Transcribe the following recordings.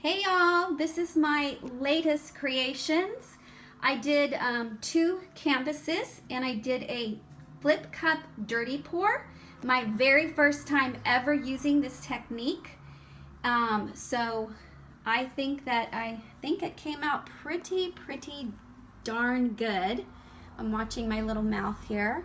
Hey y'all, this is my latest creations. I did 2 canvases and I did a flip cup dirty pour. My very first time ever using this technique. So I think it came out pretty darn good. I'm watching my little mouth here.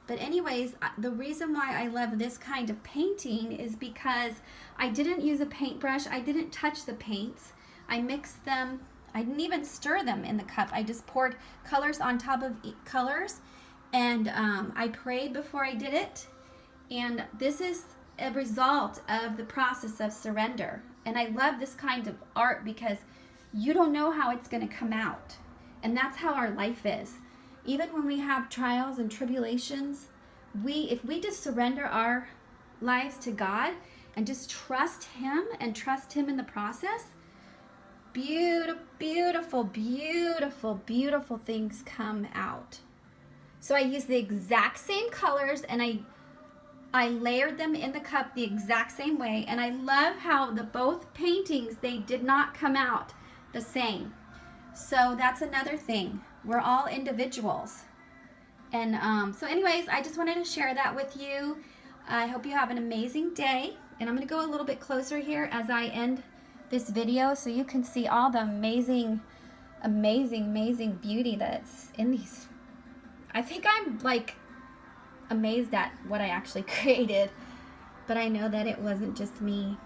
But anyways, the reason why I love this kind of painting is because I didn't use a paintbrush. I didn't touch the paints. I mixed them. I didn't even stir them in the cup. I just poured colors on top of colors, and I prayed before I did it. And this is a result of the process of surrender. And I love this kind of art because you don't know how it's going to come out. And that's how our life is. Even when we have trials and tribulations, if we just surrender our lives to God and just trust Him and trust Him in the process, beautiful things come out. So I used the exact same colors and I layered them in the cup the exact same way, and I love how both paintings, they did not come out the same. So that's another thing. We're all individuals. And so anyways, I just wanted to share that with you. I hope you have an amazing day. And I'm going to go a little bit closer here as I end this video so you can see all the amazing beauty that's in these. I think I'm like amazed at what I actually created. But I know that it wasn't just me,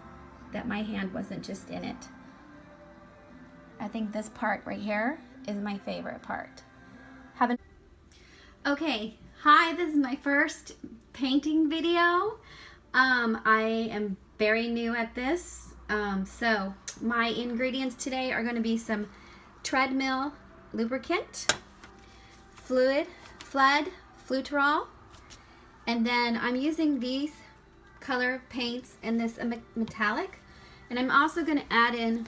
that my hand wasn't just in it. I think this part right here is my favorite part. Okay, hi, this is my first painting video. I am very new at this. So my ingredients today are going to be some Treadmill lubricant, Floetrol, and then I'm using these color paints in this metallic, and I'm also going to add in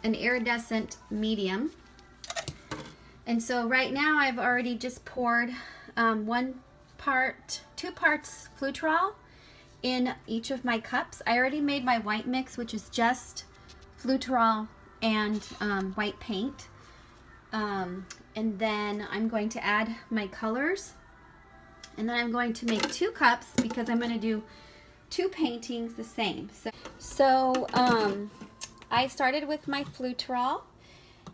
an iridescent medium. And so right now I've already just poured 2 parts Floetrol in each of my cups. I already made my white mix, which is just Floetrol and white paint. And then I'm going to add my colors. And then I'm going to make 2 cups because I'm going to do 2 paintings the same. So I started with my Floetrol,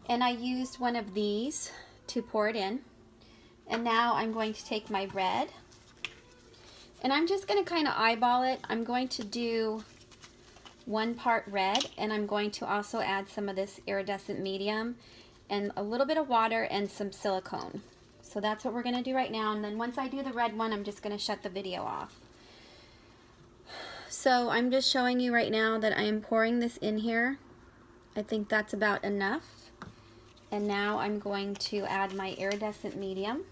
and I used one of these to pour it in. And now I'm going to take my red, and I'm just going to kind of eyeball it. I'm going to do 1 part red, and I'm going to also add some of this iridescent medium and a little bit of water and some silicone. So that's what we're going to do right now. And then once I do the red one, I'm just going to shut the video off. So I'm just showing you right now that I am pouring this in here. I think that's about enough. And now I'm going to add my iridescent medium.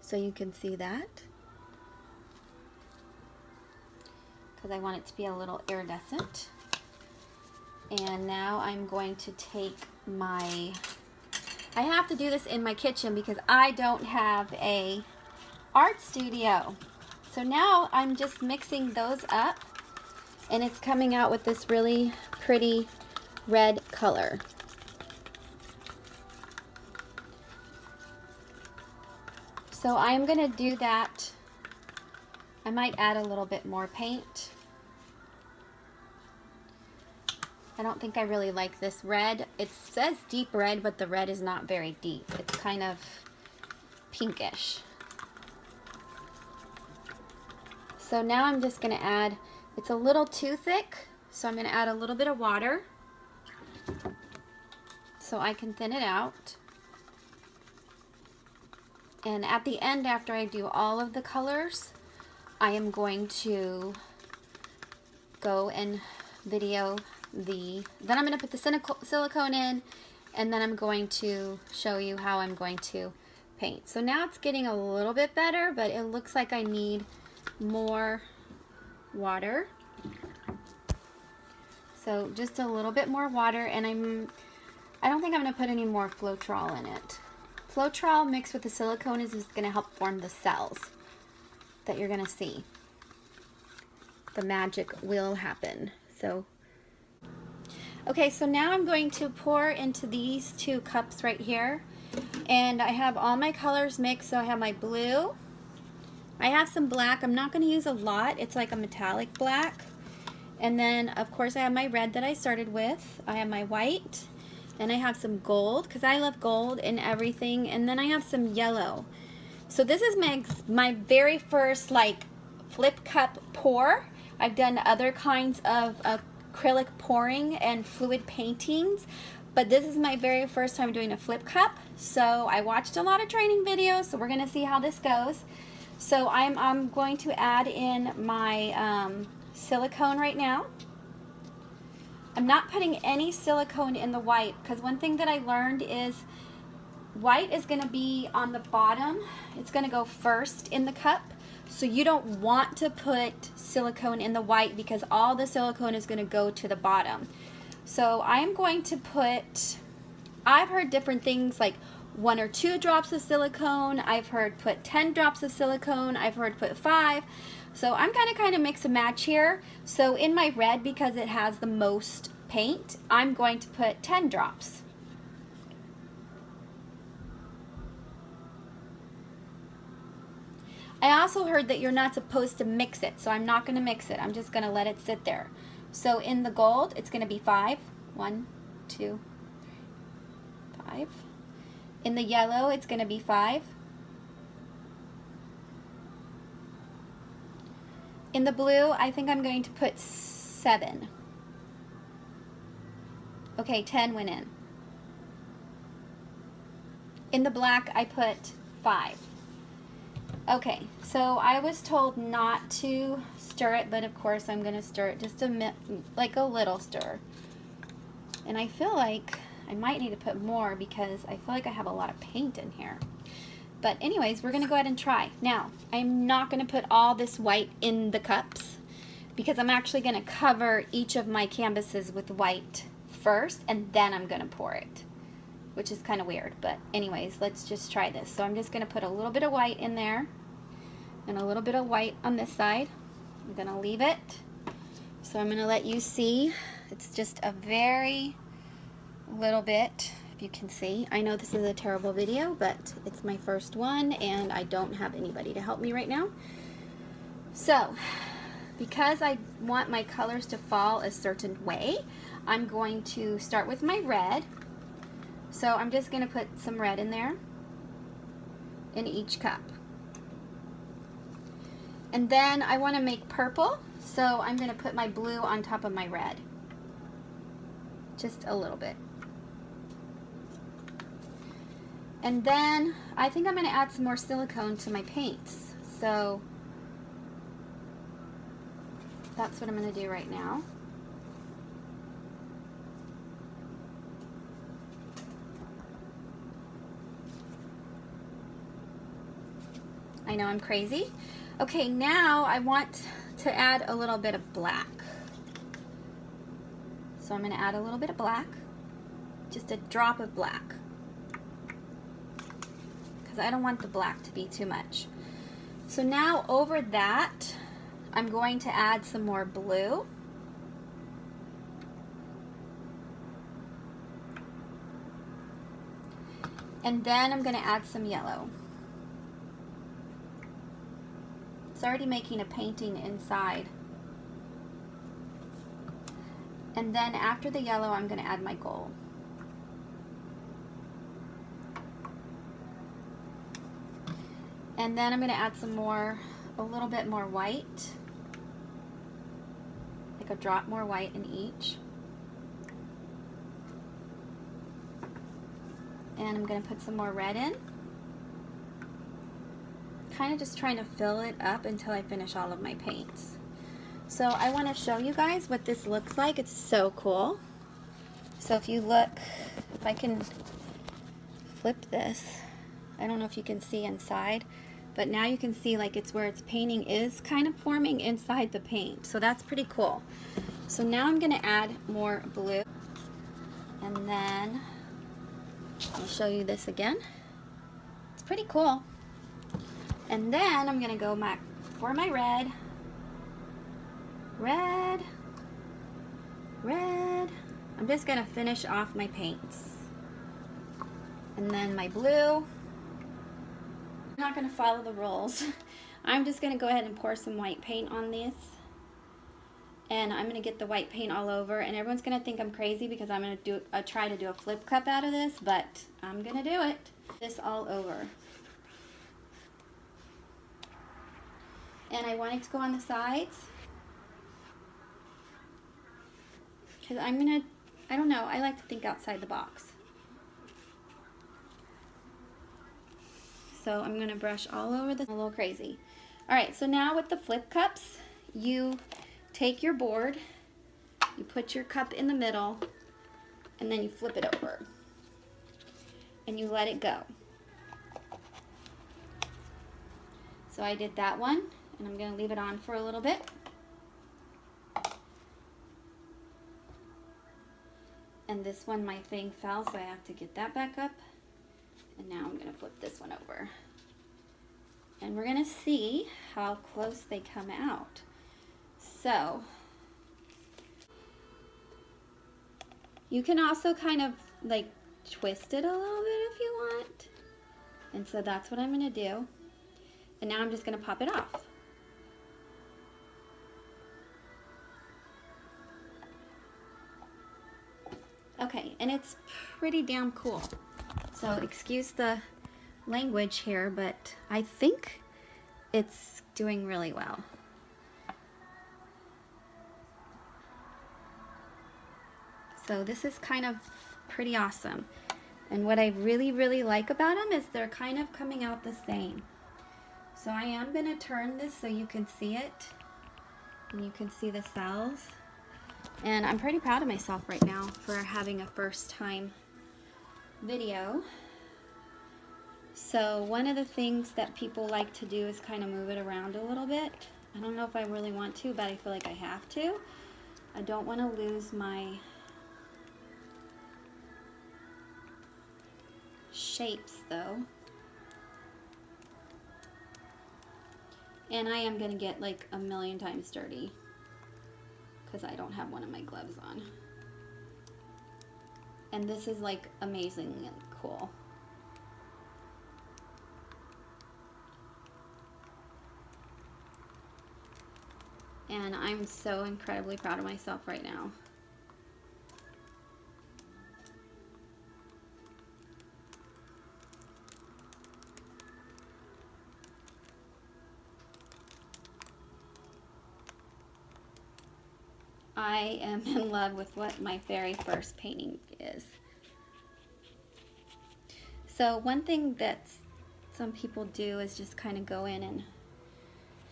So you can see that. Because I want it to be a little iridescent. And now I'm going to take I have to do this in my kitchen because I don't have a art studio. So now I'm just mixing those up, and it's coming out with this really pretty red color. So I'm going to do that. I might add a little bit more paint. I don't think I really like this red. It says deep red, but the red is not very deep. It's kind of pinkish. So now I'm just going to add, it's a little too thick, so I'm going to add a little bit of water so I can thin it out. And at the end, after I do all of the colors, I am going to go and video then I'm going to put the silicone in, and then I'm going to show you how I'm going to paint. So now it's getting a little bit better, but it looks like I need more water. So just a little bit more water, and I don't think I'm going to put any more Floetrol in it. Floetrol mixed with the silicone is just going to help form the cells that you're going to see. the magic will happen. So, okay, so now I'm going to pour into these 2 cups right here. And I have all my colors mixed. So I have my blue. I have some black. I'm not going to use a lot. It's like a metallic black. And then, of course, I have my red that I started with. I have my white. And I have some gold, because I love gold in everything. And then I have some yellow. So this is my very first like flip cup pour. I've done other kinds of acrylic pouring and fluid paintings, but this is my very first time doing a flip cup. So I watched a lot of training videos, so we're gonna see how this goes. So I'm going to add in my silicone right now. I'm not putting any silicone in the white, because one thing that I learned is white is going to be on the bottom. It's going to go first in the cup. So you don't want to put silicone in the white, because all the silicone is going to go to the bottom. So I'm going to put, I've heard different things like 1 or 2 drops of silicone. I've heard put 10 drops of silicone. I've heard put 5. So I'm going to kind of mix and match here. So in my red, because it has the most paint, I'm going to put 10 drops. I also heard that you're not supposed to mix it, so I'm not going to mix it. I'm just going to let it sit there. So in the gold, it's going to be 5. 1, 2, 5. In the yellow, it's going to be 5. In the blue, I think I'm going to put 7. Okay, 10 went in. In the black, I put 5. Okay, so I was told not to stir it, but of course I'm going to stir it just like a little stir. And I feel like I might need to put more, because I feel like I have a lot of paint in here. But anyways, we're going to go ahead and try. Now, I'm not going to put all this white in the cups, because I'm actually going to cover each of my canvases with white first, and then I'm going to pour it, which is kind of weird. But anyways, let's just try this. So I'm just going to put a little bit of white in there and a little bit of white on this side. I'm going to leave it. So I'm going to let you see. It's just a very little bit, if you can see. I know this is a terrible video, but it's my first one and I don't have anybody to help me right now. So because I want my colors to fall a certain way, I'm going to start with my red. So I'm just going to put some red in there in each cup. And then I want to make purple, so I'm going to put my blue on top of my red. Just a little bit. And then I think I'm going to add some more silicone to my paints. So that's what I'm going to do right now. I know I'm crazy. Okay, now I want to add a little bit of black. So I'm going to add a little bit of black, just a drop of black, because I don't want the black to be too much. So now over that, I'm going to add some more blue. And then I'm going to add some yellow. It's already making a painting inside. And then after the yellow, I'm going to add my gold. And then I'm going to add some more, a little bit more white. Like a drop more white in each. And I'm going to put some more red in. Kind of just trying to fill it up until I finish all of my paints. So I want to show you guys what this looks like. It's so cool. So if you look, if I can flip this, I don't know if you can see inside, but now you can see like it's where its painting is kind of forming inside the paint. So that's pretty cool. So now I'm going to add more blue, and then I'll show you this again. It's pretty cool. And then I'm going to go back for my red. red, red. I'm just gonna finish off my paints. And then my blue. I'm not gonna follow the rules. I'm just gonna go ahead and pour some white paint on this. And I'm gonna get the white paint all over, and everyone's gonna think I'm crazy because I'm gonna try to do a flip cup out of this, but I'm gonna do it. This all over. And I want it to go on the sides. Because I don't know, I like to think outside the box. So I'm gonna brush all over this, a little crazy. All right, so now with the flip cups, you take your board, you put your cup in the middle, and then you flip it over. And you let it go. So I did that one, and I'm gonna leave it on for a little bit. And this one, my thing fell, so I have to get that back up. And now I'm gonna flip this one over. And we're gonna see how close they come out. So, you can also kind of like twist it a little bit if you want. And so that's what I'm gonna do. And now I'm just gonna pop it off. Okay, and it's pretty damn cool. So excuse the language here, but I think it's doing really well. So this is kind of pretty awesome. And what I really, really like about them is they're kind of coming out the same. So I am gonna turn this so you can see it. And you can see the cells. And I'm pretty proud of myself right now for having a first time video. So one of the things that people like to do is kind of move it around a little bit. I don't know if I really want to, but I feel like I have to. I don't want to lose my shapes though. And I am going to get like a million times dirty because I don't have one of my gloves on. And this is like amazingly cool. And I'm so incredibly proud of myself right now. I am in love with what my very first painting is. So one thing that some people do is just kind of go in and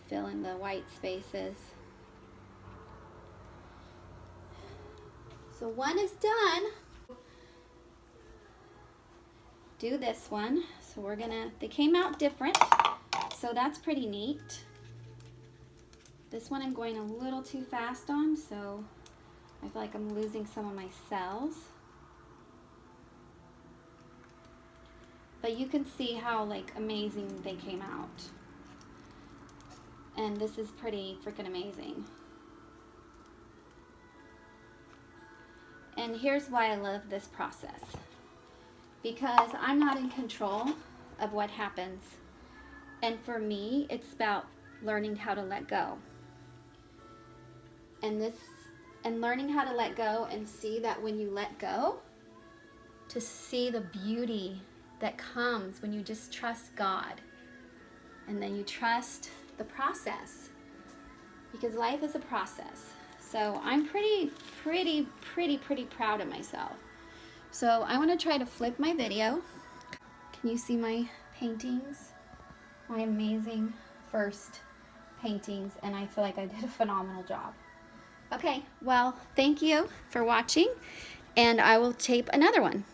fill in the white spaces. So one is done. Do this one. So we're gonna, they came out different, so that's pretty neat. This one I'm going a little too fast on, so I feel like I'm losing some of my cells. But you can see how like amazing they came out. And this is pretty freaking amazing. And here's why I love this process. Because I'm not in control of what happens. And for me, it's about learning how to let go. And learning how to let go and see that when you let go, to see the beauty that comes when you just trust God. And then you trust the process. Because life is a process. So I'm pretty proud of myself. So I want to try to flip my video. Can you see my paintings? My amazing first paintings, and I feel like I did a phenomenal job. Okay, well, thank you for watching, and I will tape another one.